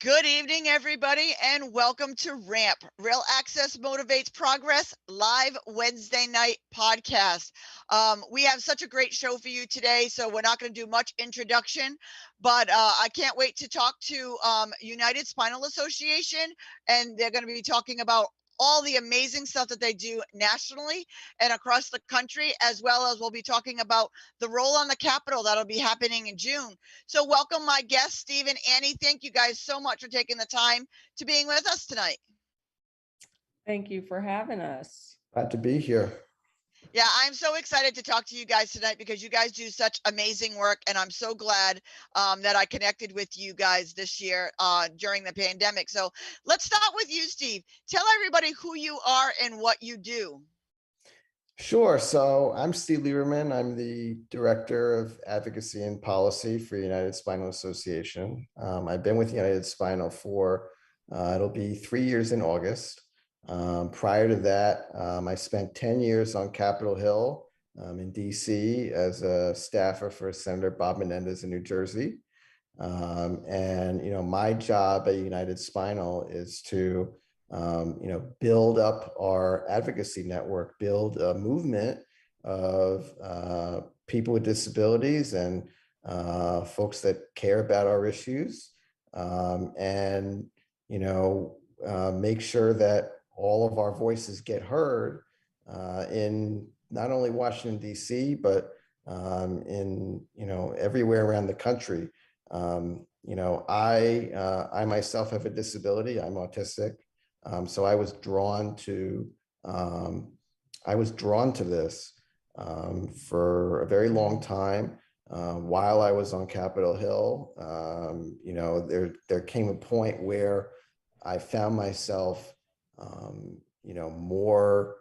Good evening, everybody, and welcome to RAMP, Real Access Motivates Progress, live Wednesday night podcast. We have such a great show for you today, so we're not going to do much introduction, but I can't wait to talk to United Spinal Association, and they're going to be talking about all the amazing stuff that they do nationally and across the country, as well as we'll be talking about the role on the Capitol that'll be happening in June. So welcome my guests, Steve and Annie. Thank you guys so much for taking the time to being with us tonight. Thank you for having us. Glad to be here. Yeah, I'm so excited to talk to you guys tonight because you guys do such amazing work, and I'm so glad that I connected with you guys this year during the pandemic. So let's start with you, Steve. Tell everybody who you are and what you do. Sure. So I'm Steve Lieberman. I'm the Director of Advocacy and Policy for United Spinal Association. I've been with United Spinal for, it'll be 3 years in August. Prior to that, I spent 10 years on Capitol Hill in DC as a staffer for Senator Bob Menendez in New Jersey. My job at United Spinal is to build up our advocacy network, build a movement of people with disabilities and folks that care about our issues, make sure that all of our voices get heard in not only Washington, D.C., but in everywhere around the country. I myself have a disability. I'm autistic. So I was drawn to this for a very long time. While I was on Capitol Hill, there came a point where I found myself, more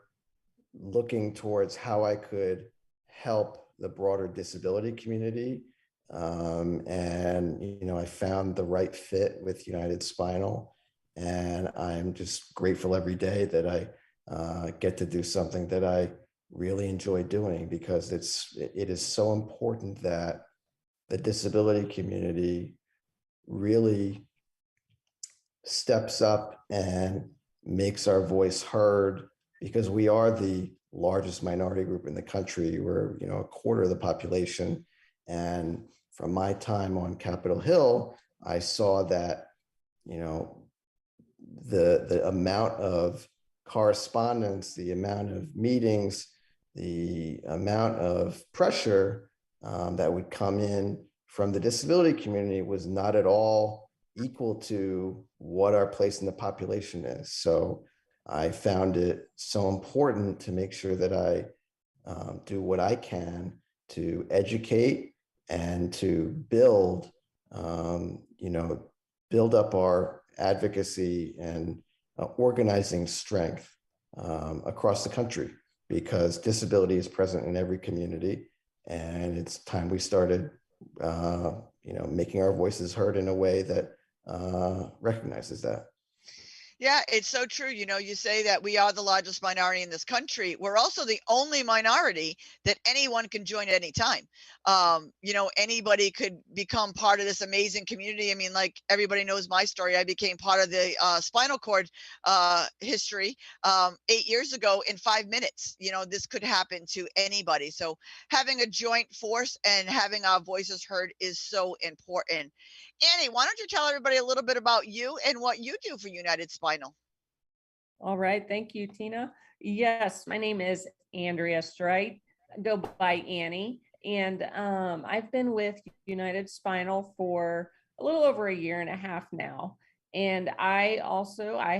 looking towards how I could help the broader disability community. I found the right fit with United Spinal. And I'm just grateful every day that I get to do something that I really enjoy doing, because it is so important that the disability community really steps up and makes our voice heard, because we are the largest minority group in the country. We're, a quarter of the population. And from my time on Capitol Hill, I saw that, the amount of correspondence, the amount of meetings, the amount of pressure that would come in from the disability community was not at all equal to what our place in the population is. So I found it so important to make sure that I do what I can to educate and to build up our advocacy and organizing strength across the country, because disability is present in every community, and it's time we started making our voices heard in a way that recognizes that. Yeah, it's so true. You say that we are the largest minority in this country. We're also the only minority that anyone can join at any time. Anybody could become part of this amazing community. I mean, like everybody knows my story. I became part of the spinal cord history 8 years ago in 5 minutes. This could happen to anybody. So having a joint force and having our voices heard is so important. Annie, why don't you tell everybody a little bit about you and what you do for United Spinal? All right. Thank you, Tina. Yes, my name is Andrea Strite. I go by Annie. And I've been with United Spinal for a little over a year and a half now. And I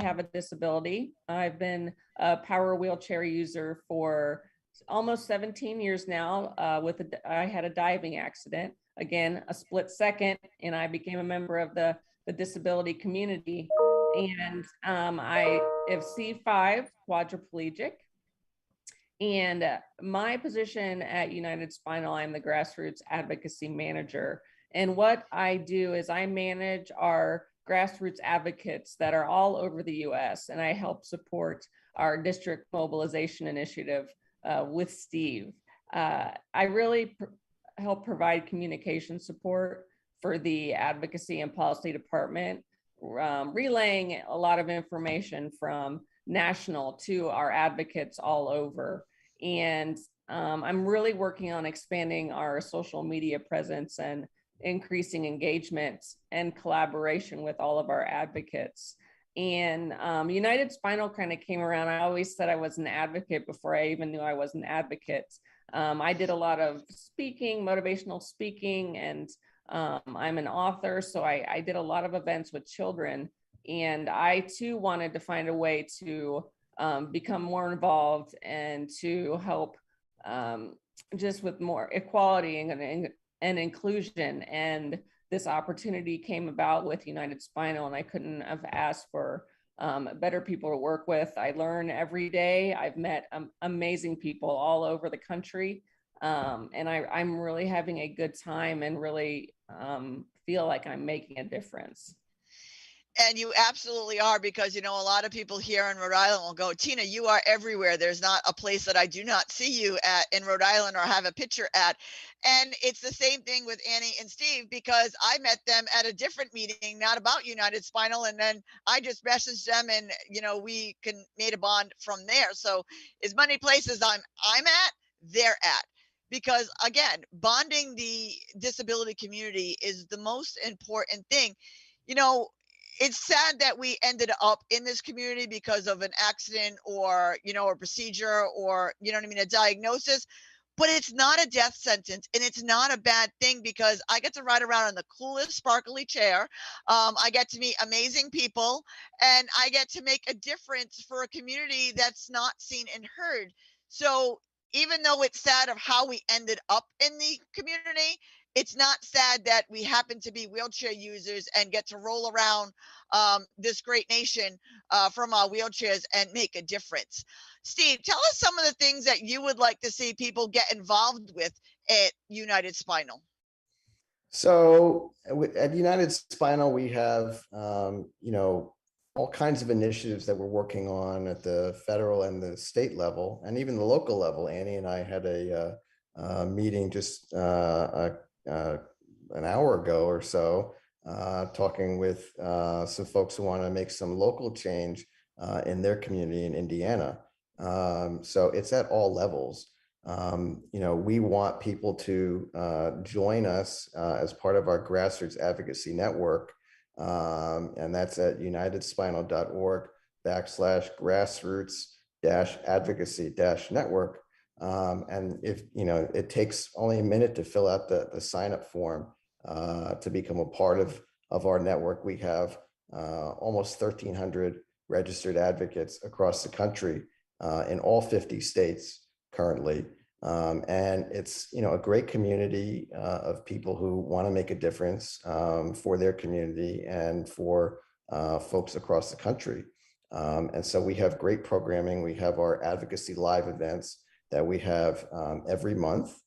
have a disability. I've been a power wheelchair user for almost 17 years now. I had a diving accident. Again, a split second, and I became a member of the disability community. And I have C5 quadriplegic. And my position at United Spinal, I'm the grassroots advocacy manager. And what I do is I manage our grassroots advocates that are all over the US, and I help support our district mobilization initiative with Steve. I really help provide communication support for the advocacy and policy department relaying a lot of information from national to our advocates all over. And I'm really working on expanding our social media presence and increasing engagement and collaboration with all of our advocates. And United Spinal kind of came around. I always said I was an advocate before I even knew I was an advocate. I did a lot of speaking, motivational speaking, and I'm an author. So I did a lot of events with children. And I too wanted to find a way to become more involved and to help just with more equality and inclusion. And this opportunity came about with United Spinal, and I couldn't have asked for better people to work with. I learn every day. I've met amazing people all over the country. And I'm really having a good time and really feel like I'm making a difference. And you absolutely are, because, you know, a lot of people here in Rhode Island will go, Tina, you are everywhere. There's not a place that I do not see you at in Rhode Island or have a picture at. And it's the same thing with Annie and Steve, because I met them at a different meeting, not about United Spinal. And then I just messaged them and, you know, we made a bond from there. So as many places I'm at, they're at. Because again, bonding the disability community is the most important thing. You know, it's sad that we ended up in this community because of an accident or, you know, a procedure or, you know what I mean, a diagnosis, but it's not a death sentence and it's not a bad thing, because I get to ride around in the coolest sparkly chair. I get to meet amazing people and I get to make a difference for a community that's not seen and heard. So even though it's sad of how we ended up in the community, it's not sad that we happen to be wheelchair users and get to roll around this great nation from our wheelchairs and make a difference. Steve, tell us some of the things that you would like to see people get involved with at United Spinal. So at United Spinal, we have, you know, all kinds of initiatives that we're working on at the federal and the state level, and even the local level. Annie and I had a meeting just an hour ago or so, talking with some folks who want to make some local change in their community in Indiana. So it's at all levels. You know, we want people to join us as part of our grassroots advocacy network. And that's at unitedspinal.org/grassroots-advocacy-network. And if, you know, it takes only a minute to fill out the sign-up form to become a part of our network. We have almost 1,300 registered advocates across the country in all 50 states currently. And it's, you know, a great community of people who want to make a difference for their community and for folks across the country. And so we have great programming. We have our advocacy live events that we have every month.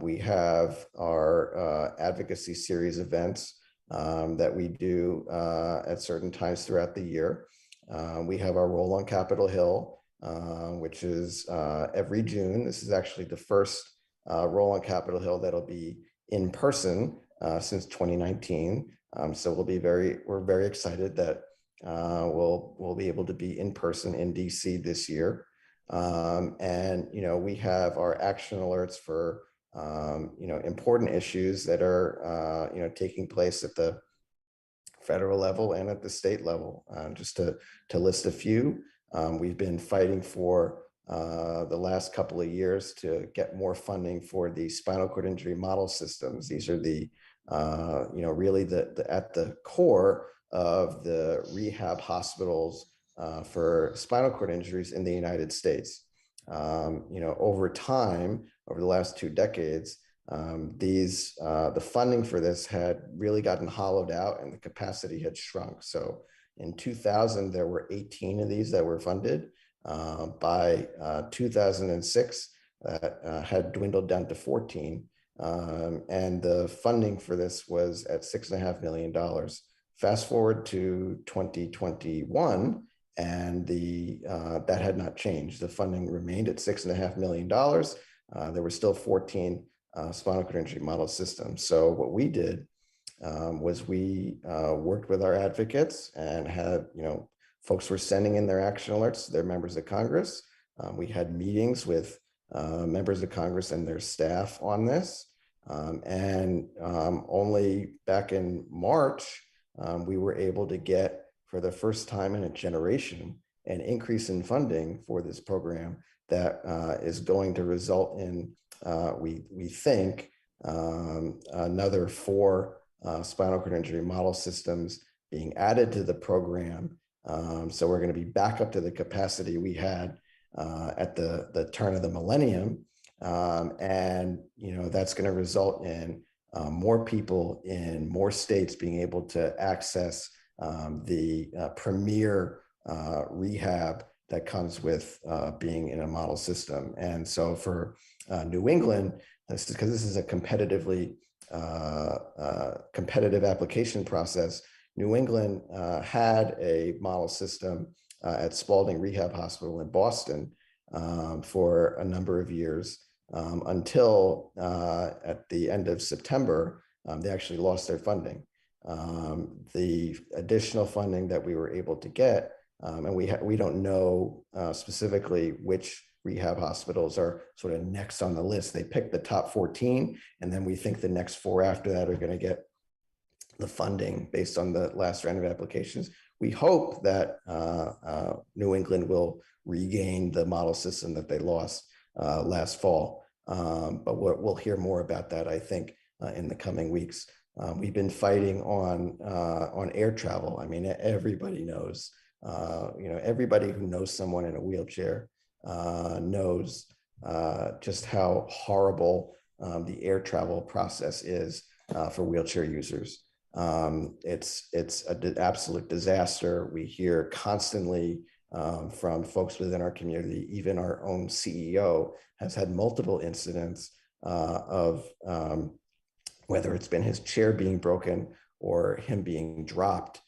We have our advocacy series events that we do at certain times throughout the year. We have our Roll on Capitol Hill, which is every June. This is actually the first Roll on Capitol Hill that'll be in person since 2019. So we're very excited that we'll be able to be in person in DC this year. And, you know, we have our action alerts for, you know, important issues that are, you know, taking place at the federal level and at the state level. Just to list a few, we've been fighting for the last couple of years to get more funding for the spinal cord injury model systems. These are the, you know, really at the core of the rehab hospitals for spinal cord injuries in the United States. You know, over time, over the last 2 decades, the funding for this had really gotten hollowed out and the capacity had shrunk. So in 2000, there were 18 of these that were funded. By 2006, that had dwindled down to 14. And the funding for this was at $6.5 million. Fast forward to 2021, and that had not changed. The funding remained at $6.5 million. There were still 14 spinal cord injury model systems. So what we did was we worked with our advocates and had, folks were sending in their action alerts to their members of Congress. We had meetings with members of Congress and their staff on this. And only back in March, we were able to get, for the first time in a generation, an increase in funding for this program that is going to result in, we think, another 4 spinal cord injury model systems being added to the program. So we're going to be back up to the capacity we had at the turn of the millennium. And, that's going to result in more people in more states being able to access the premier rehab that comes with being in a model system. And so for New England, this is because this is a competitive application process. New England had a model system at Spalding Rehab Hospital in Boston for a number of years until at the end of September, they actually lost their funding. The additional funding that we were able to get, and we don't know specifically which rehab hospitals are sort of next on the list. They picked the top 14, and then we think the next 4 after that are going to get the funding based on the last round of applications. We hope that New England will regain the model system that they lost last fall. But we'll hear more about that, I think, in the coming weeks. We've been fighting on air travel. I mean, everybody knows, everybody who knows someone in a wheelchair knows just how horrible the air travel process is for wheelchair users. It's an absolute disaster. We hear constantly from folks within our community. Even our own CEO has had multiple incidents of whether it's been his chair being broken or him being dropped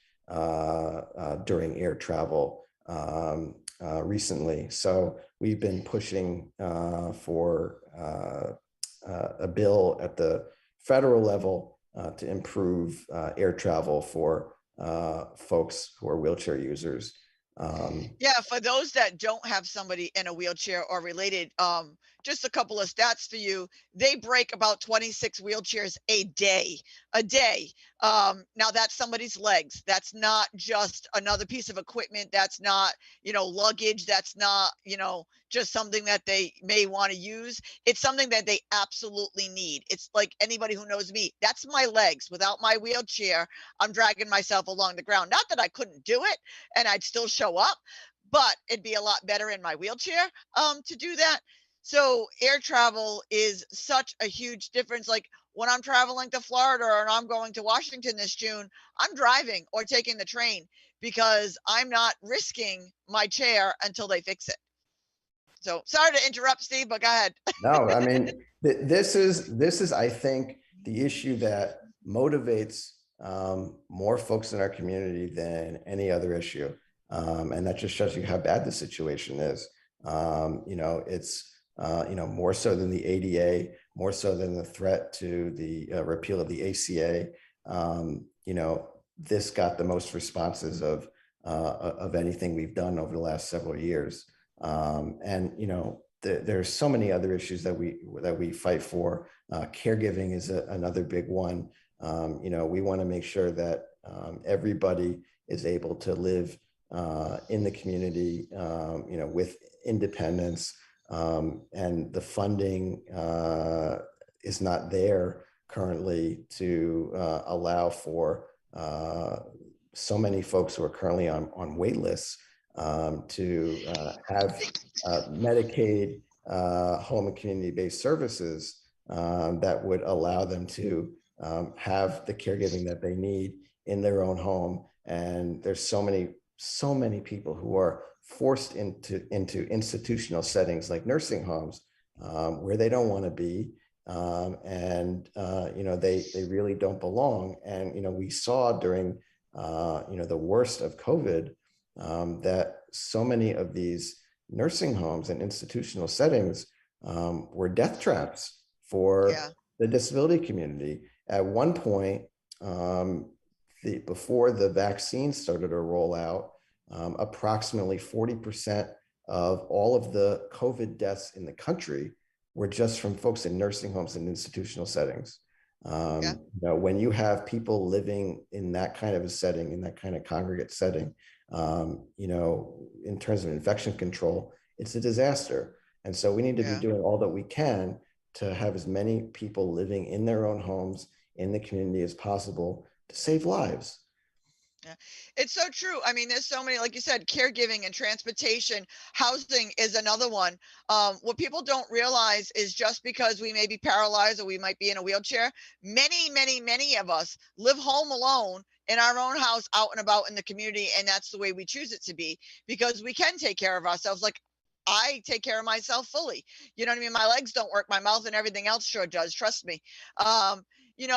during air travel recently. So we've been pushing for a bill at the federal level to improve air travel for folks who are wheelchair users. Yeah, for those that don't have somebody in a wheelchair or related, just a couple of stats for you. They break about 26 wheelchairs a day. Now that's somebody's legs. That's not just another piece of equipment. That's not, luggage. That's not, just something that they may want to use. It's something that they absolutely need. It's like anybody who knows me, that's my legs. Without my wheelchair, I'm dragging myself along the ground. Not that I couldn't do it and I'd still show up, but it'd be a lot better in my wheelchair to do that. So air travel is such a huge difference. Like when I'm traveling to Florida or I'm going to Washington this June, I'm driving or taking the train because I'm not risking my chair until they fix it. So sorry to interrupt, Steve, but go ahead. No, I mean, this is, I think, the issue that motivates more folks in our community than any other issue. And that just shows you how bad the situation is. It's, more so than the ADA, more so than the threat to the repeal of the ACA. This got the most responses of anything we've done over the last several years. There's so many other issues that we fight for. Caregiving is another big one. We want to make sure that everybody is able to live in the community, with independence, and the funding is not there currently to allow for so many folks who are currently on wait lists to have Medicaid, home and community-based services that would allow them to have the caregiving that they need in their own home. And there's so many people who are forced into institutional settings like nursing homes where they don't want to be, and they really don't belong. And we saw during the worst of COVID that so many of these nursing homes and institutional settings were death traps for the disability community. At one point, before the vaccine started to roll out, approximately 40% of all of the COVID deaths in the country were just from folks in nursing homes and institutional settings. Yeah. When you have people living in that kind of a setting, in that kind of congregate setting, in terms of infection control, it's a disaster. And so we need to be Yeah. doing all that we can to have as many people living in their own homes in the community as possible to save lives. Yeah, it's so true. I mean, there's so many, like you said, caregiving and transportation, housing is another one. What people don't realize is just because we may be paralyzed or we might be in a wheelchair, many of us live home alone in our own house, out and about in the community, and that's the way we choose it to be because we can take care of ourselves. Like I take care of myself fully. You know what I mean? My legs don't work, my mouth and everything else sure does. Trust me.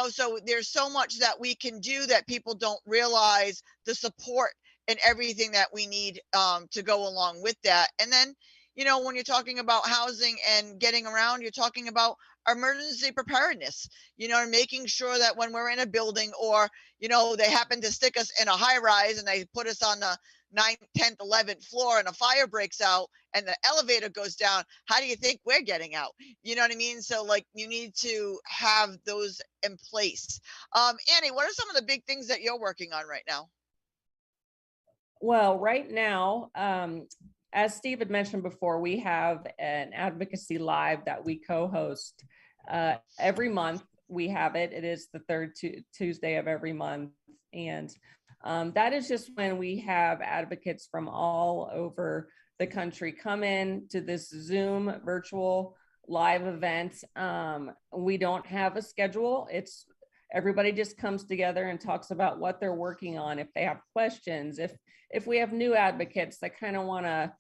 So there's so much that we can do that people don't realize the support and everything that we need to go along with that. And then, when you're talking about housing and getting around, you're talking about emergency preparedness, and making sure that when we're in a building or, they happen to stick us in a high rise and they put us on the 9th, 10th, 11th floor and a fire breaks out and the elevator goes down, how do you think we're getting out? You know what I mean? So like you need to have those in place. Annie, what are some of the big things that you're working on right now? Well, right now, as Steve had mentioned before, we have an advocacy live that we co-host every month. We have it. It is the third Tuesday of every month. And that is just when we have advocates from all over the country come in to this Zoom virtual live event. We don't have a schedule. It's everybody just comes together and talks about what they're working on. If they have questions, if we have new advocates that kind of want to,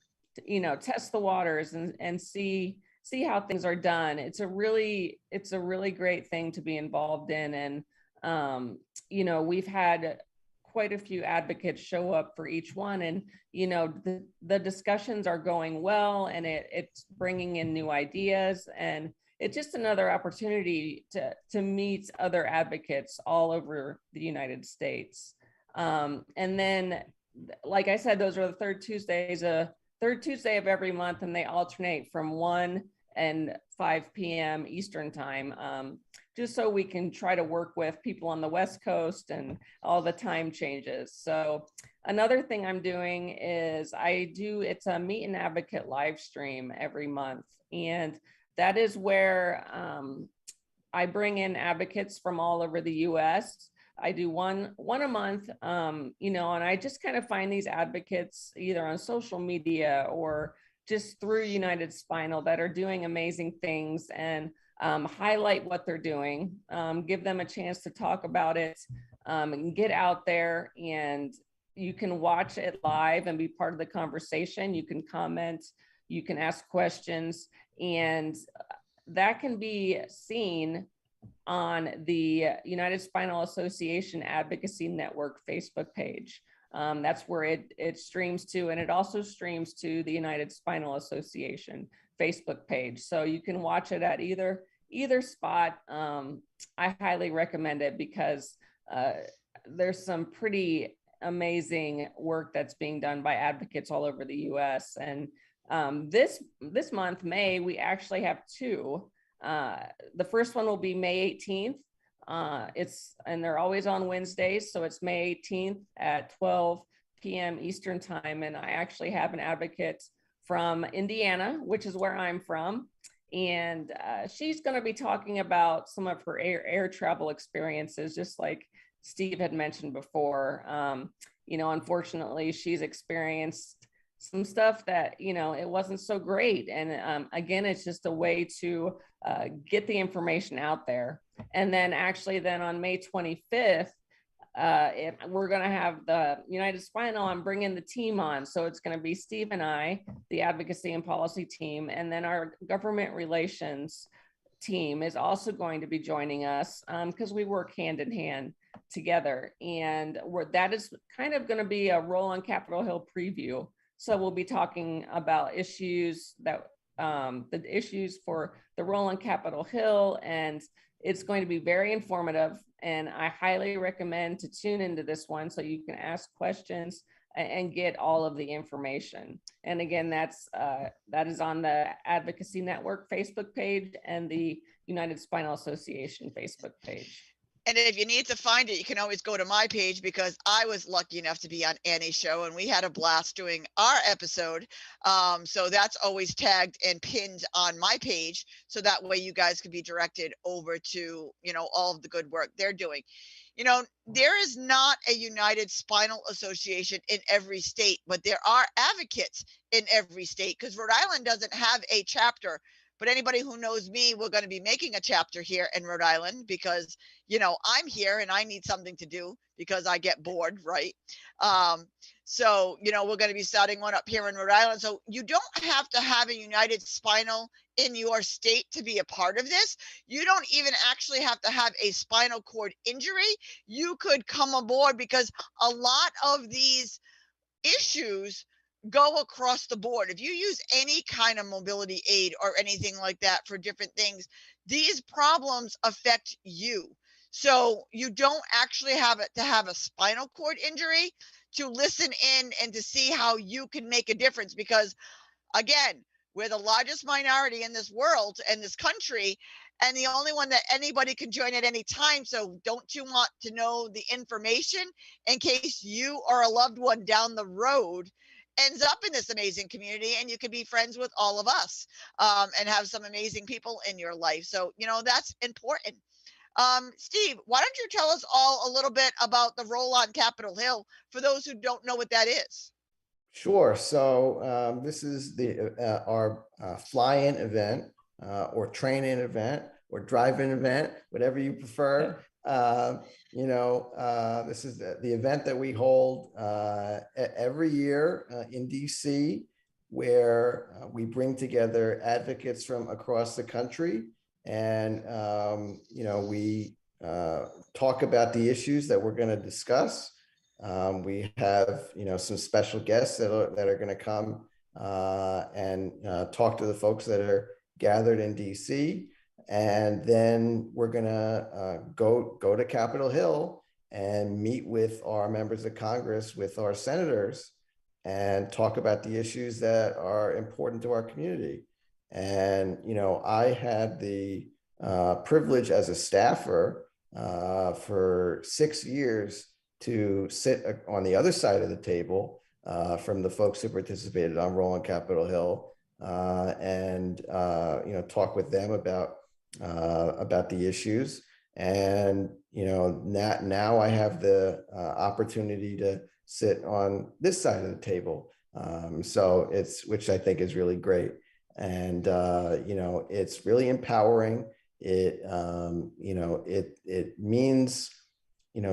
test the waters and see how things are done. It's a really great thing to be involved in. And, we've had quite a few advocates show up for each one, and the discussions are going well, and it's bringing in new ideas, and it's just another opportunity to meet other advocates all over the United States. And then, like I said, those are the third Tuesday of every month, and they alternate from 1 and 5 p.m. Eastern time, just so we can try to work with people on the West Coast and all the time changes. So another thing I'm doing is it's a Meet an Advocate live stream every month. And that is where I bring in advocates from all over the US. I do one a month, and I just kind of find these advocates either on social media or just through United Spinal that are doing amazing things, and highlight what they're doing, give them a chance to talk about it, and get out there, and you can watch it live and be part of the conversation. You can comment, you can ask questions, and that can be seen on the United Spinal Association Advocacy Network Facebook page. That's where it streams to, and it also streams to the United Spinal Association Facebook page. So you can watch it at either spot. I highly recommend it because there's some pretty amazing work that's being done by advocates all over the US. And this month, May, we actually have two. The first one will be May 18th. And they're always on Wednesdays. So it's May 18th at 12 p.m. Eastern time. And I actually have an advocate from Indiana, which is where I'm from. And she's going to be talking about some of her air travel experiences, just like Steve had mentioned before. Unfortunately, she's experienced some stuff that, it wasn't so great. And again, it's just a way to get the information out there. And then on May 25th, we're going to have the United Spinal. I'm bringing the team on. So it's going to be Steve and I, the advocacy and policy team. And then our government relations team is also going to be joining us because we work hand in hand together. And that is kind of going to be a Roll on Capitol Hill preview. So we'll be talking about issues that the issues for the Roll on Capitol Hill and It's going to be very informative, and I highly recommend to tune into this one so you can ask questions and get all of the information. And again, that is on the Advocacy Network Facebook page and the United Spinal Association Facebook page. And if you need to find it, you can always go to my page, because I was lucky enough to be on Annie's show and we had a blast doing our episode. So that's always tagged and pinned on my page. So that way you guys can be directed over to, all of the good work they're doing. There is not a United Spinal Association in every state, but there are advocates in every state, because Rhode Island doesn't have a chapter. But anybody who knows me, we're going to be making a chapter here in Rhode Island, because, I'm here and I need something to do because I get bored, right? So, we're going to be starting one up here in Rhode Island. So you don't have to have a United Spinal in your state to be a part of this. You don't even actually have to have a spinal cord injury. You could come aboard, because a lot of these issues go across the board. If you use any kind of mobility aid or anything like that for different things, these problems affect you. So you don't actually have to have a spinal cord injury to listen in and to see how you can make a difference. Because again, we're the largest minority in this world and this country, and the only one that anybody can join at any time. So don't you want to know the information in case you or a loved one down the road ends up in this amazing community, and you can be friends with all of us, and have some amazing people in your life. So, that's important. Steve, why don't you tell us all a little bit about the Roll on Capitol Hill for those who don't know what that is? Sure. So this is our fly-in event, or train-in event, or drive-in event, whatever you prefer. This is the event that we hold every year in DC, where we bring together advocates from across the country, and we talk about the issues that we're going to discuss. We have, some special guests that are going to come and talk to the folks that are gathered in DC. And then we're going to go to Capitol Hill and meet with our members of Congress, with our senators, and talk about the issues that are important to our community. And, I had the privilege as a staffer for 6 years to sit on the other side of the table from the folks who participated on Roll on Capitol Hill, and talk with them about the issues. And now I have the opportunity to sit on this side of the table, so which I think is really great. And it's really empowering. It means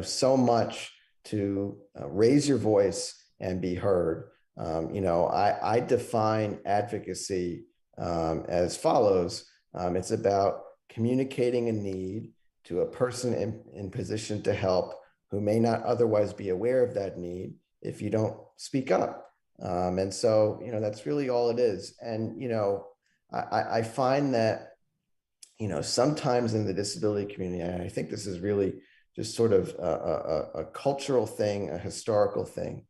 so much to raise your voice and be heard. I define advocacy as follows. It's about communicating a need to a person in position to help, who may not otherwise be aware of that need if you don't speak up. And so, that's really all it is. And, I find that, sometimes in the disability community, and I think this is really just sort of a cultural thing, a historical thing.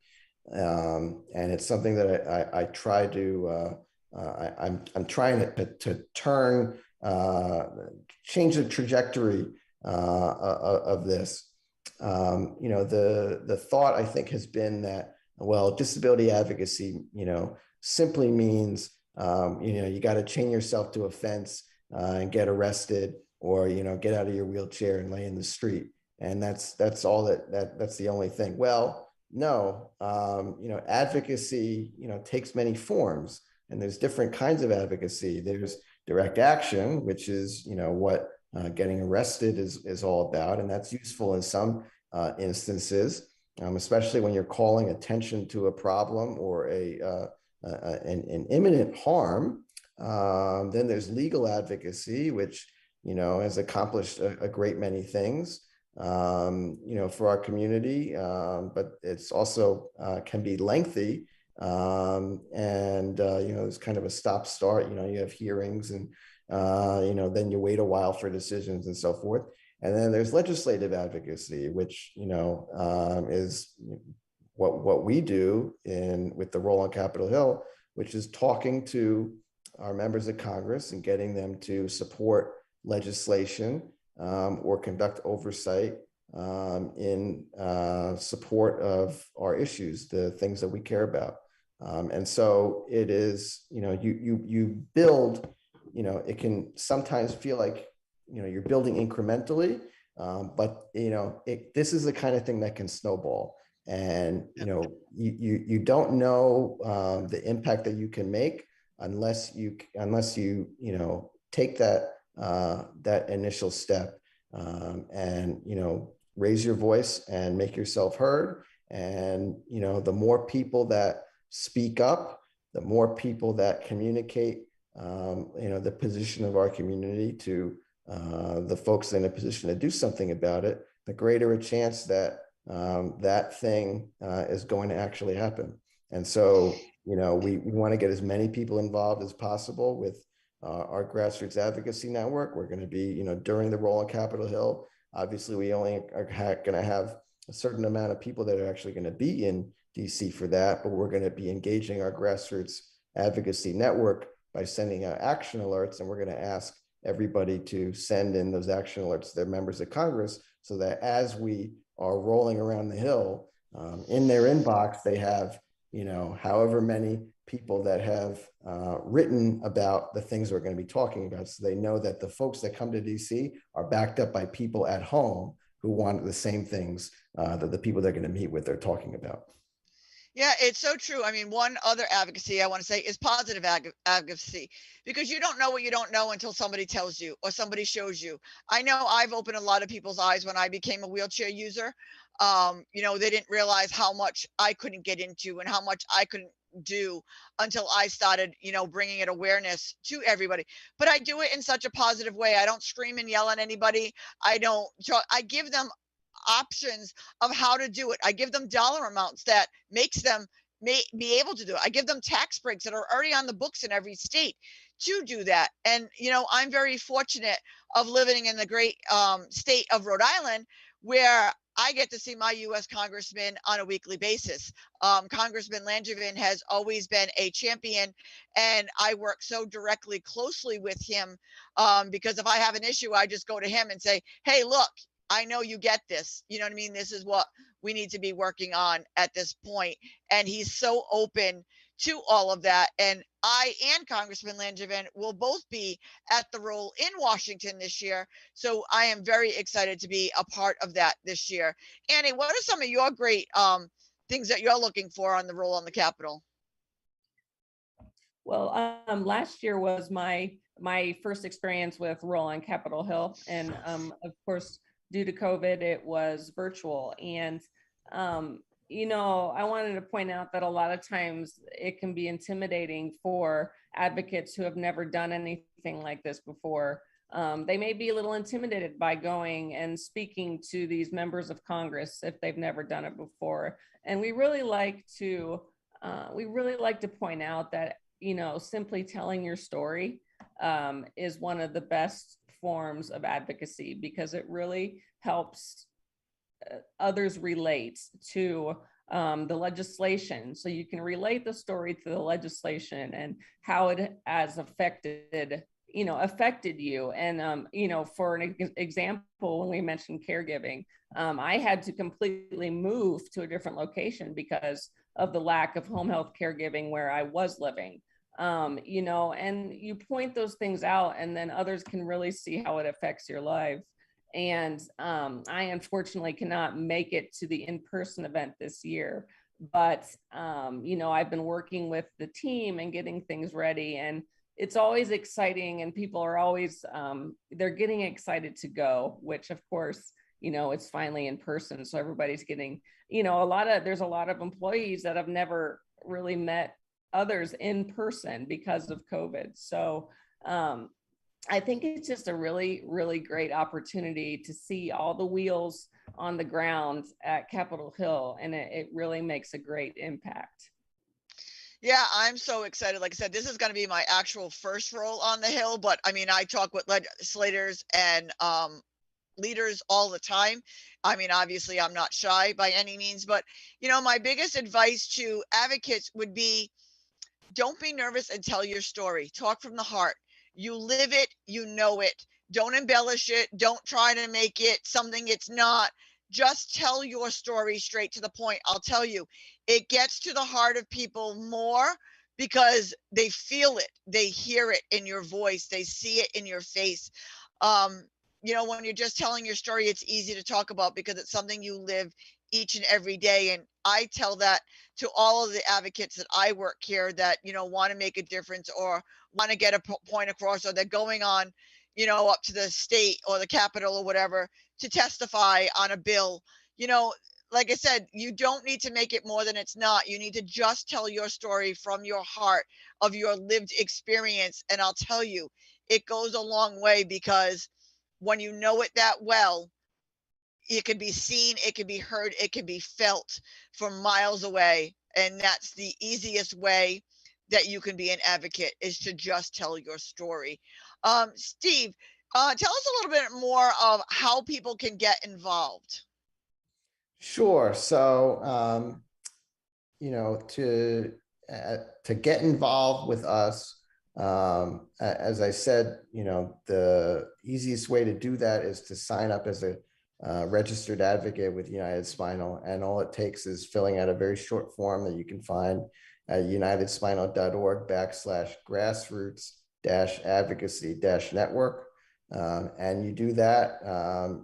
And it's something that I try to, I'm trying to turn, change the trajectory of this. The thought, I think, has been that, well, disability advocacy, simply means, you got to chain yourself to a fence and get arrested, or, get out of your wheelchair and lay in the street. And that's all that's the only thing. Well, no, advocacy, takes many forms, and there's different kinds of advocacy. There's direct action, which is, what getting arrested is all about. And that's useful in some instances, especially when you're calling attention to a problem or an imminent harm. Then there's legal advocacy, which, has accomplished a great many things, for our community, but it's also can be lengthy. And, it's kind of a stop-start, you have hearings and then you wait a while for decisions and so forth. And then there's legislative advocacy, which, is what we do with the role on Capitol Hill, which is talking to our members of Congress and getting them to support legislation or conduct oversight in support of our issues, the things that we care about. And so it is, you build, it can sometimes feel like, you're building incrementally, but this is the kind of thing that can snowball. And you don't know the impact that you can make unless you take that initial step and raise your voice and make yourself heard. And the more people that speak up, the more people that communicate the position of our community to the folks in a position to do something about it, the greater a chance that that thing is going to actually happen. And so, we want to get as many people involved as possible with our grassroots advocacy network. We're going to be, during the role on Capitol Hill, obviously we only are going to have a certain amount of people that are actually going to be in DC for that, but we're going to be engaging our grassroots advocacy network by sending out action alerts. And we're going to ask everybody to send in those action alerts to their members of Congress, so that as we are rolling around the Hill, in their inbox, they have, however many people that have written about the things we're going to be talking about. So they know that the folks that come to DC are backed up by people at home who want the same things that the people they're going to meet with are talking about. Yeah, it's so true. I mean, one other advocacy I want to say is positive advocacy, because you don't know what you don't know until somebody tells you or somebody shows you. I know I've opened a lot of people's eyes when I became a wheelchair user. They didn't realize how much I couldn't get into and how much I couldn't do until I started, bringing it awareness to everybody. But I do it in such a positive way. I don't scream and yell at anybody. I give them options of how to do it. I give them dollar amounts that makes them be able to do it. I give them tax breaks that are already on the books in every state to do that. And, I'm very fortunate of living in the great state of Rhode Island, where I get to see my U.S. Congressman on a weekly basis. Congressman Langevin has always been a champion, and I work so directly, closely with him because if I have an issue, I just go to him and say, hey, look, I know you get this. You know what I mean? This is what we need to be working on at this point. And he's so open to all of that. And I and Congressman Langevin will both be at the role in Washington this year. So I am very excited to be a part of that this year. Annie, what are some of your great things that you're looking for on the role on the Capitol? Well, last year was my first experience with role on Capitol Hill. And of course, due to COVID, it was virtual. And, I wanted to point out that a lot of times it can be intimidating for advocates who have never done anything like this before. They may be a little intimidated by going and speaking to these members of Congress if they've never done it before. And we really like to point out that, simply telling your story is one of the best forms of advocacy, because it really helps others relate to the legislation. So you can relate the story to the legislation and how it has affected you. And, for an example, when we mentioned caregiving, I had to completely move to a different location because of the lack of home health caregiving where I was living. And you point those things out, and then others can really see how it affects your life. And I unfortunately cannot make it to the in-person event this year, but I've been working with the team and getting things ready, and it's always exciting, and people are always they're getting excited to go, which of course, it's finally in person. So everybody's getting, there's a lot of employees that have never really met others in person because of COVID. So I think it's just a really, really great opportunity to see all the wheels on the ground at Capitol Hill, and it really makes a great impact. Yeah, I'm so excited. Like I said, this is going to be my actual first role on the Hill, but I mean, I talk with legislators and leaders all the time. I mean, obviously, I'm not shy by any means, but my biggest advice to advocates would be don't be nervous and tell your story. Talk from the heart. You live it, you know it. Don't embellish it. Don't try to make it something it's not. Just tell your story straight to the point. I'll tell you, it gets to the heart of people more because they feel it, they hear it in your voice, they see it in your face. Um, when you're just telling your story, it's easy to talk about because it's something you live each and every day. And I tell that to all of the advocates that I work here that, want to make a difference or want to get a point across, or they're going on, up to the state or the Capitol or whatever to testify on a bill. You know, like I said, you don't need to make it more than it's not. You need to just tell your story from your heart of your lived experience. And I'll tell you, it goes a long way because when you know it that well, it could be seen, it could be heard, it could be felt from miles away. And that's the easiest way that you can be an advocate, is to just tell your story. Steve, tell us a little bit more of how people can get involved. Sure. So, to get involved with us, as I said, the easiest way to do that is to sign up as a registered advocate with United Spinal, and all it takes is filling out a very short form that you can find at unitedspinal.org/grassroots-advocacy-network. And you do that,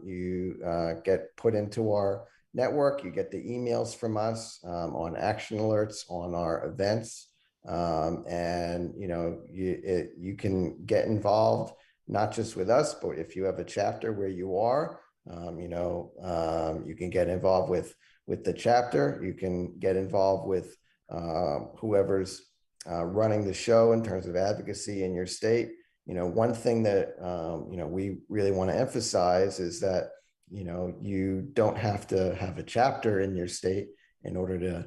you get put into our network, you get the emails from us on action alerts on our events. And you can get involved not just with us, but if you have a chapter where you are, you can get involved with the chapter. You can get involved with whoever's running the show in terms of advocacy in your state. One thing that we really want to emphasize is that you don't have to have a chapter in your state in order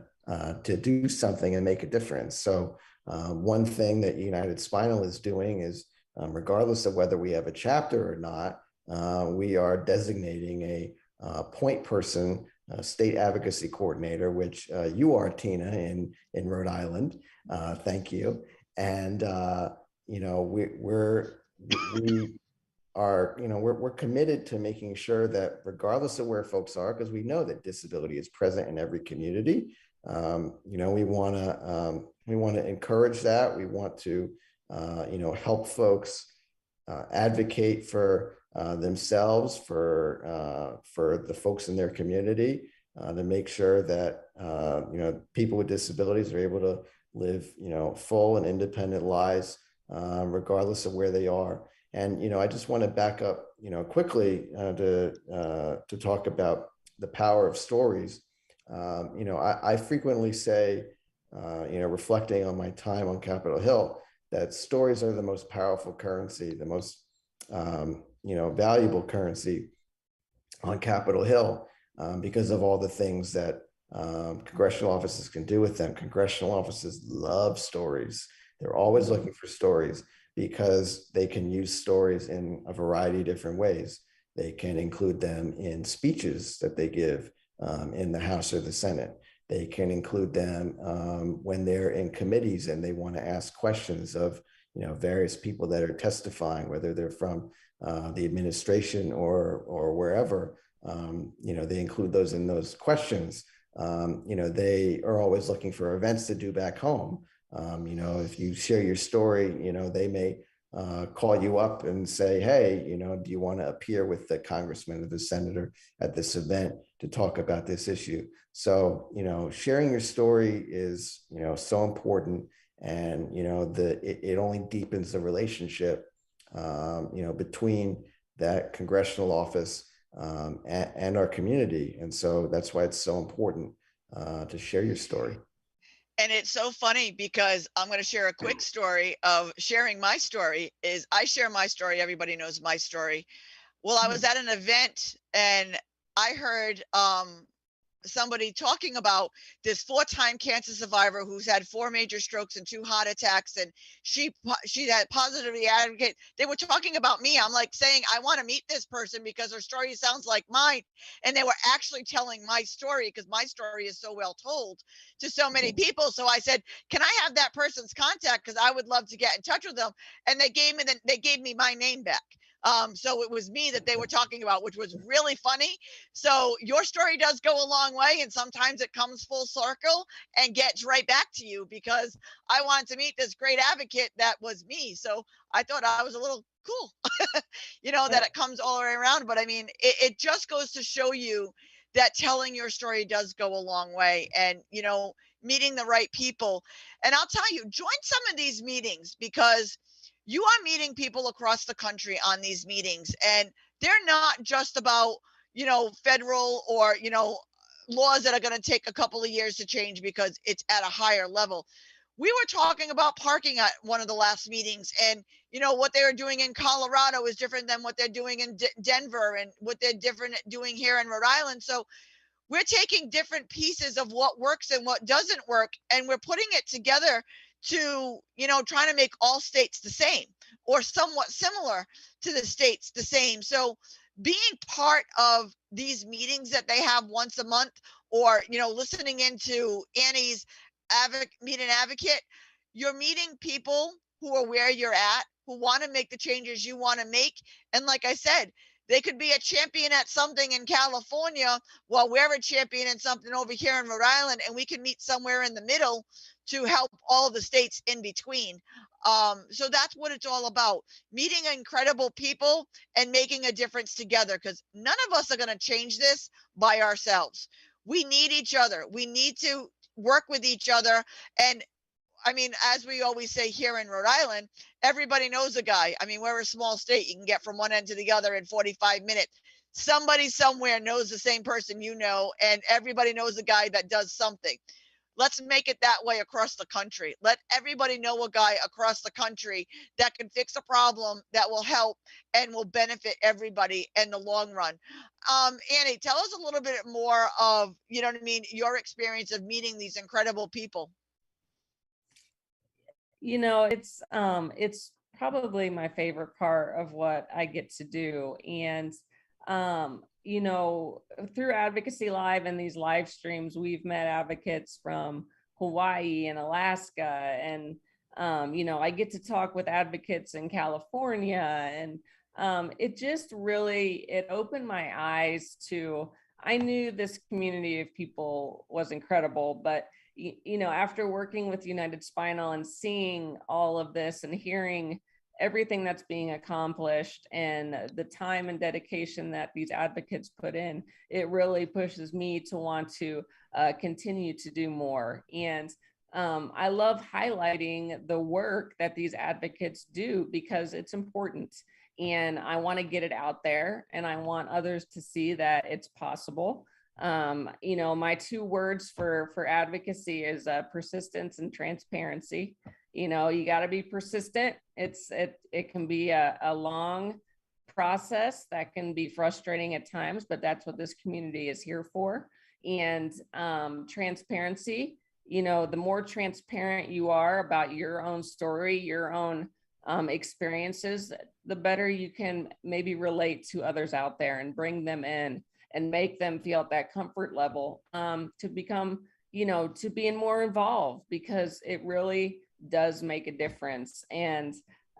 to do something and make a difference. So one thing that United Spinal is doing is, regardless of whether we have a chapter or not, we are designating a point person, state advocacy coordinator, which you are, Tina, in Rhode Island. Thank you. And we're committed to making sure that regardless of where folks are, because we know that disability is present in every community, we want to encourage that. We want to help folks advocate for themselves, for the folks in their community, to make sure that people with disabilities are able to live full and independent lives, regardless of where they are. And I just want to back up quickly to talk about the power of stories. I frequently say, reflecting on my time on Capitol Hill, that stories are the most powerful currency, the most valuable currency on Capitol Hill, because of all the things that congressional offices can do with them. Congressional offices love stories. They're always looking for stories because they can use stories in a variety of different ways. They can include them in speeches that they give in the House or the Senate. They can include them when they're in committees and they want to ask questions of various people that are testifying, whether they're from the administration or wherever. They include those in those questions. They are always looking for events to do back home. If you share your story, they may call you up and say, hey, do you want to appear with the congressman or the senator at this event to talk about this issue? So, sharing your story is, so important. And, it only deepens the relationship, between that congressional office and our community. And so that's why it's so important to share your story. And it's so funny because I'm going to share a quick story of sharing my story. Is I share my story. Everybody knows my story. Well, I was at an event and I heard somebody talking about this 4-time cancer survivor who's had 4 major strokes and 2 heart attacks, and she had positively advocate. They were talking about me. I'm like saying, I want to meet this person because her story sounds like mine, and they were actually telling my story because my story is so well told to so many people. So I said, can I have that person's contact, because I would love to get in touch with them. And they gave me my name back. So it was me that they were talking about, which was really funny. So your story does go a long way, and sometimes it comes full circle and gets right back to you, because I wanted to meet this great advocate that was me. So I thought I was a little cool, that it comes all the way around. But I mean, it just goes to show you that telling your story does go a long way, and, meeting the right people. And I'll tell you, join some of these meetings, because you are meeting people across the country on these meetings, and they're not just about, federal or, laws that are going to take a couple of years to change because it's at a higher level. We were talking about parking at one of the last meetings, and what they were doing in Colorado is different than what they're doing in Denver, and what they're different doing here in Rhode Island. So we're taking different pieces of what works and what doesn't work, and we're putting it together to, trying to make all states the same, or somewhat similar to the states the same. So being part of these meetings that they have once a month, or, listening into Annie's meet an advocate, you're meeting people who are where you're at, who want to make the changes you want to make. And like I said, they could be a champion at something in California while we're a champion in something over here in Rhode Island, and we can meet somewhere in the middle to help all the states in between. So that's what it's all about, meeting incredible people and making a difference together, because none of us are going to change this by ourselves. We need each other. We need to work with each other. And I mean, as we always say here in Rhode Island, everybody knows a guy. I mean, we're a small state. You can get from one end to the other in 45 minutes. Somebody somewhere knows the same person, and everybody knows a guy that does something. Let's make it that way across the country. Let everybody know a guy across the country that can fix a problem, that will help and will benefit everybody in the long run. Annie, tell us a little bit more of, your experience of meeting these incredible people. It's probably my favorite part of what I get to do. And through Advocacy Live and these live streams, we've met advocates from Hawaii and Alaska, and I get to talk with advocates in California, and it just really, it opened my eyes to, I knew this community of people was incredible, but after working with United Spinal and seeing all of this and hearing everything that's being accomplished and the time and dedication that these advocates put in, it really pushes me to want to continue to do more. And I love highlighting the work that these advocates do, because it's important. And I want to get it out there, and I want others to see that it's possible. My 2 words for advocacy is persistence and transparency. You got to be persistent. It can be a long process that can be frustrating at times, but that's what this community is here for. And transparency, the more transparent you are about your own story, your own experiences, the better you can maybe relate to others out there and bring them in and make them feel at that comfort level to become, to being more involved, because it really does make a difference. And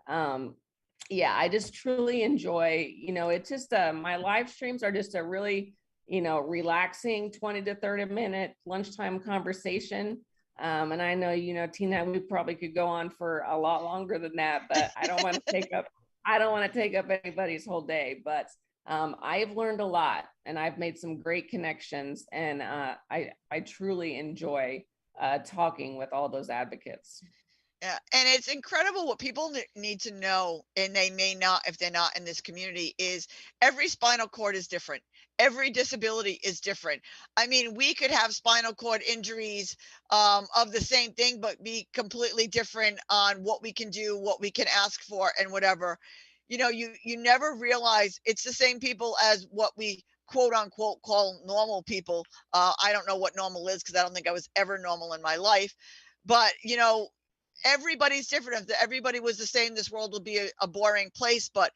I just truly enjoy, it's just my live streams are just a really, relaxing 20 to 30 minute lunchtime conversation. And I know, Tina, we probably could go on for a lot longer than that, but I don't want to take up anybody's whole day. But I've learned a lot, and I've made some great connections, and I truly enjoy talking with all those advocates. Yeah, and it's incredible what people need to know, and they may not if they're not in this community, is every spinal cord is different. Every disability is different. I mean, we could have spinal cord injuries of the same thing, but be completely different on what we can do, what we can ask for, and whatever. You never realize it's the same people as what we quote unquote call normal people. I don't know what normal is because I don't think I was ever normal in my life. But, you know, everybody's different. If everybody was the same, this world would be a boring place. But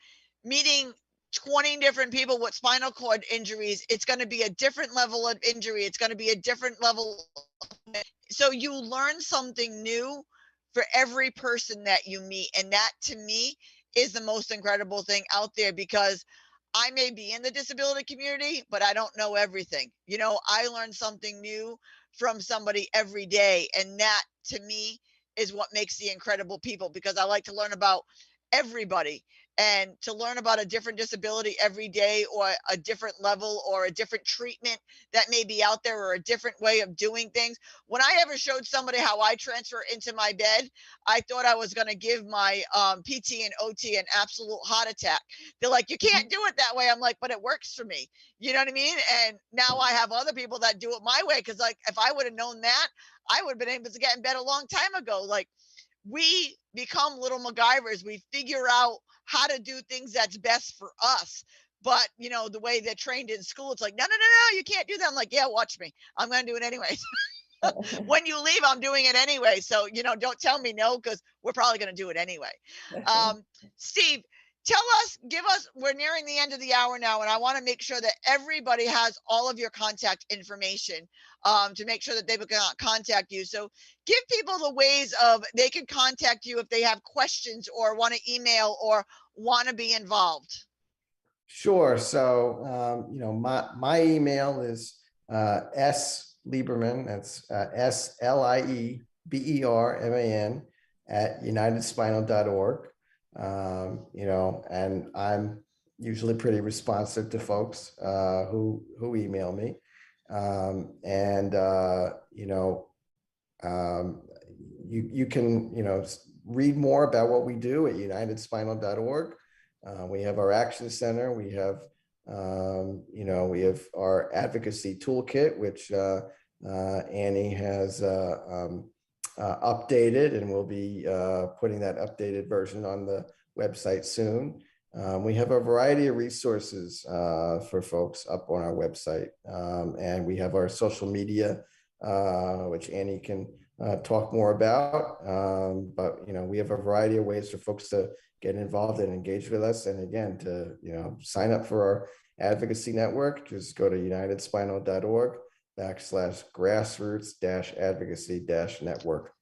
meeting 20 different people with spinal cord injuries, it's going to be a different level of injury. It's going to be a different level. So you learn something new for every person that you meet. And that to me is the most incredible thing out there, because I may be in the disability community, but I don't know everything. You know, I learn something new from somebody every day. And that to me is what makes the incredible people, because I like to learn about everybody, and to learn about a different disability every day, or a different level, or a different treatment that may be out there, or a different way of doing things. When I ever showed somebody how I transfer into my bed, I thought I was going to give my PT and OT an absolute heart attack. They're like, you can't do it that way. I'm like, but it works for me. You know what I mean? And now I have other people that do it my way, because like if I would have known that, I would have been able to get in bed a long time ago. Like, we become little MacGyvers. We figure out how to do things that's best for us. But you know, the way they're trained in school, it's like, no, no, no, no, you can't do that. I'm like, yeah, watch me. I'm going to do it anyway. When you leave, I'm doing it anyway. So, you know, don't tell me no, because we're probably going to do it anyway. Steve, tell us, give us, we're nearing the end of the hour now, and I want to make sure that everybody has all of your contact information, to make sure that they can contact you. So give people the ways of they can contact you if they have questions, or want to email, or want to be involved. Sure. So, you know, my email is S Lieberman, that's SLIEBERMAN @unitedspinal.org. You know, and I'm usually pretty responsive to folks who email me. You know, you can, you know, read more about what we do at unitedspinal.org. We have our action center. We have, you know, we have our advocacy toolkit, which Annie has updated, and we'll be putting that updated version on the website soon. We have a variety of resources for folks up on our website, and we have our social media, which Annie can talk more about. But you know, we have a variety of ways for folks to get involved and engage with us. And again, to, you know, sign up for our advocacy network, just go to unitedspinal.org/grassroots-advocacy-network.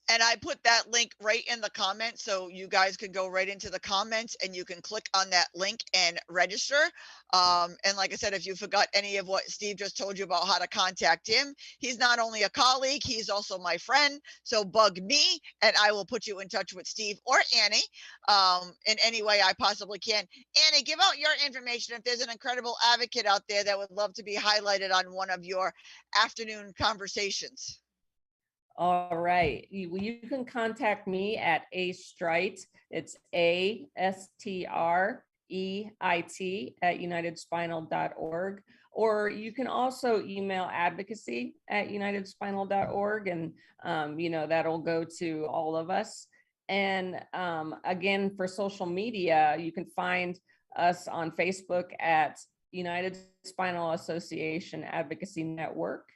And I put that link right in the comments, so you guys can go right into the comments and you can click on that link and register. And like I said, if you forgot any of what Steve just told you about how to contact him, he's not only a colleague, he's also my friend. So bug me and I will put you in touch with Steve or Annie in any way I possibly can. Annie, give out your information if there's an incredible advocate out there that would love to be highlighted on one of your afternoon conversations. All right. You can contact me at AStreit. It's ASTREIT @unitedspinal.org. Or you can also email advocacy@unitedspinal.org, and you know, that'll go to all of us. And again, for social media, you can find us on Facebook at United Spinal Association Advocacy Network.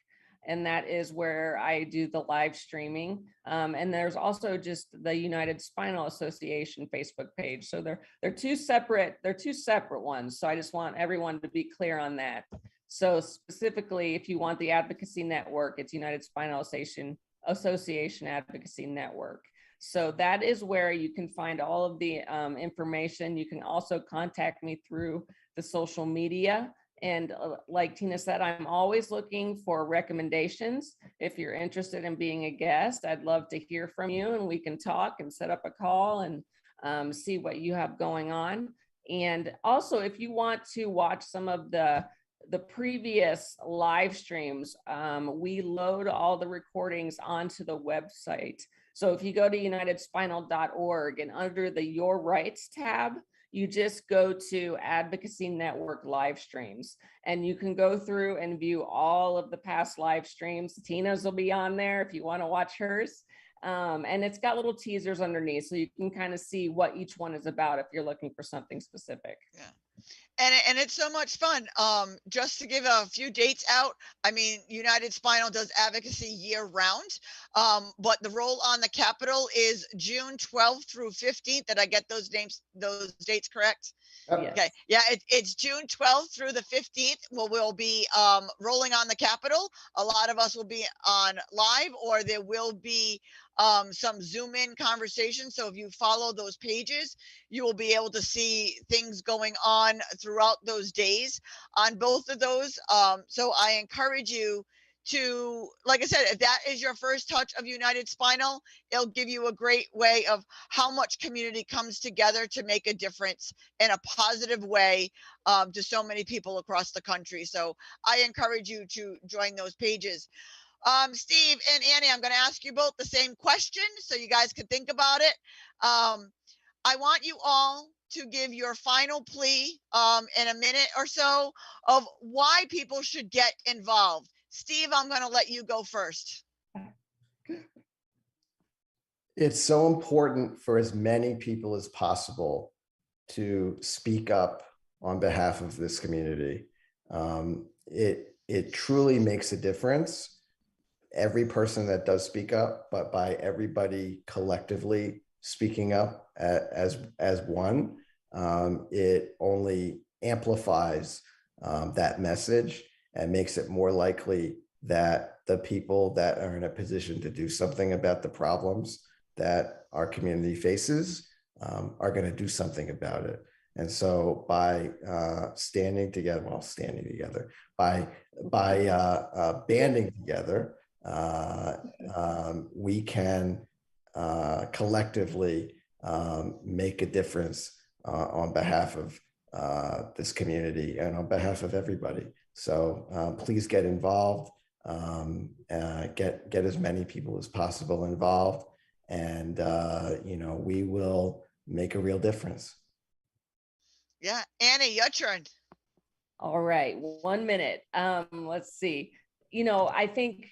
And that is where I do the live streaming. And there's also just the United Spinal Association Facebook page. So they're two separate ones. So I just want everyone to be clear on that. So specifically, if you want the advocacy network, it's United Spinal Association Advocacy Network. So that is where you can find all of the information. You can also contact me through the social media. And like Tina said, I'm always looking for recommendations. If you're interested in being a guest, I'd love to hear from you, and we can talk and set up a call and see what you have going on. And also, if you want to watch some of the previous live streams, we load all the recordings onto the website. So if you go to unitedspinal.org and under the Your Rights tab, you just go to Advocacy Network live streams, and you can go through and view all of the past live streams. Tina's will be on there if you want to watch hers. And it's got little teasers underneath, so you can kind of see what each one is about if you're looking for something specific. Yeah. And it's so much fun. Just to give a few dates out, I mean, United Spinal does advocacy year round, but the roll on the Capitol is June 12th through 15th. Did I get those dates correct? Yep. Okay, yeah, it's June 12th through the 15th. We'll be rolling on the Capitol. A lot of us will be on live, or there will be some Zoom in conversation. So if you follow those pages, you will be able to see things going on throughout those days on both of those. So I encourage you to, like I said, if that is your first touch of United Spinal, it'll give you a great way of how much community comes together to make a difference in a positive way to so many people across the country. So I encourage you to join those pages. Steve and Annie, I'm going to ask you both the same question so you guys can think about it. I want you all to give your final plea in a minute or so of why people should get involved. Steve, I'm going to let you go first. It's so important for as many people as possible to speak up on behalf of this community. It truly makes a difference. Every person that does speak up, but by everybody collectively speaking up as one, it only amplifies that message and makes it more likely that the people that are in a position to do something about the problems that our community faces are going to do something about it. And so by standing together, by banding together, we can collectively make a difference on behalf of this community and on behalf of everybody. So please get involved, get as many people as possible involved, and we will make a real difference. Yeah, Annie, your turn. All right, 1 minute. Let's see. I think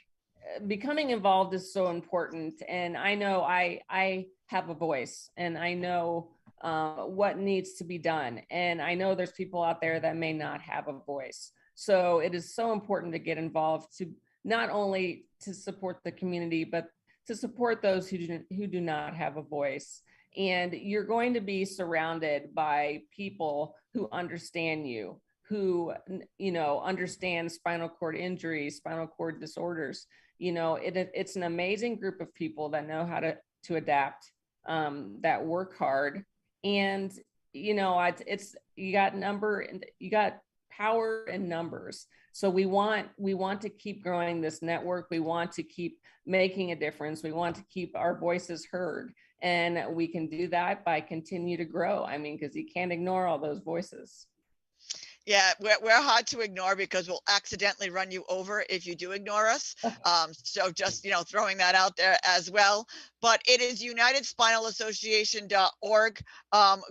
becoming involved is so important, and I know I have a voice, and I know what needs to be done, and I know there's people out there that may not have a voice. So it is so important to get involved, to not only to support the community, but to support those who do not have a voice. And you're going to be surrounded by people who understand you, who understand spinal cord injuries, spinal cord disorders. It's an amazing group of people that know how to adapt, that work hard. And you got power in numbers. So we want to keep growing this network. We want to keep making a difference. We want to keep our voices heard. And we can do that by continue to grow. I mean, because you can't ignore all those voices. Yeah, we're hard to ignore because we'll accidentally run you over if you do ignore us. So just, throwing that out there as well. But it is UnitedSpinalAssociation.org.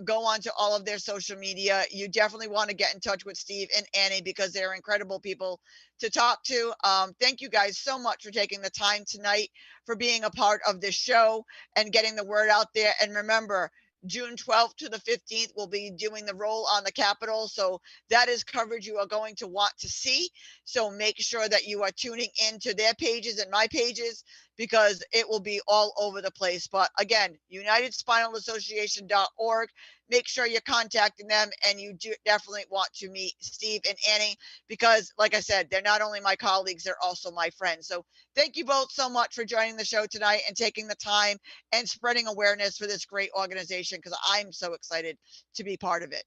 Go on to all of their social media. You definitely want to get in touch with Steve and Annie because they're incredible people to talk to. Thank you guys so much for taking the time tonight, for being a part of this show and getting the word out there. And remember, June 12th to the 15th, we'll be doing the roll on the Capitol. So that is coverage you are going to want to see. So make sure that you are tuning into their pages and my pages because it will be all over the place. But again, UnitedSpinalAssociation.org. Make sure you're contacting them, and you do definitely want to meet Steve and Annie because, like I said, they're not only my colleagues, they're also my friends. So thank you both so much for joining the show tonight and taking the time and spreading awareness for this great organization because I'm so excited to be part of it.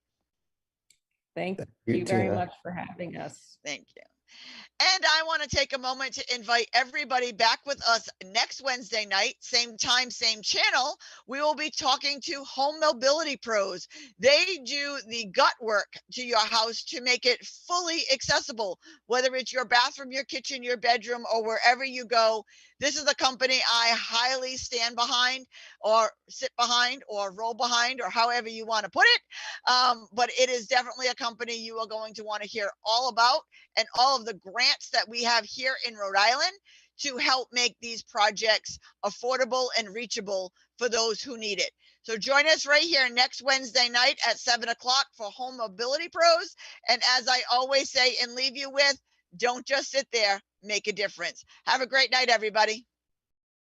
Thank you very much for having us. Thank you. And I want to take a moment to invite everybody back with us next Wednesday night, same time, same channel. We will be talking to home mobility pros. They do the gut work to your house to make it fully accessible, whether it's your bathroom, your kitchen, your bedroom, or wherever you go. This is a company I highly stand behind, or sit behind, or roll behind, or however you want to put it. But it is definitely a company you are going to want to hear all about, and all of the grants that we have here in Rhode Island to help make these projects affordable and reachable for those who need it. So join us right here next Wednesday night at 7 o'clock for Home Mobility Pros. And as I always say and leave you with, don't just sit there, make a difference. Have a great night, everybody.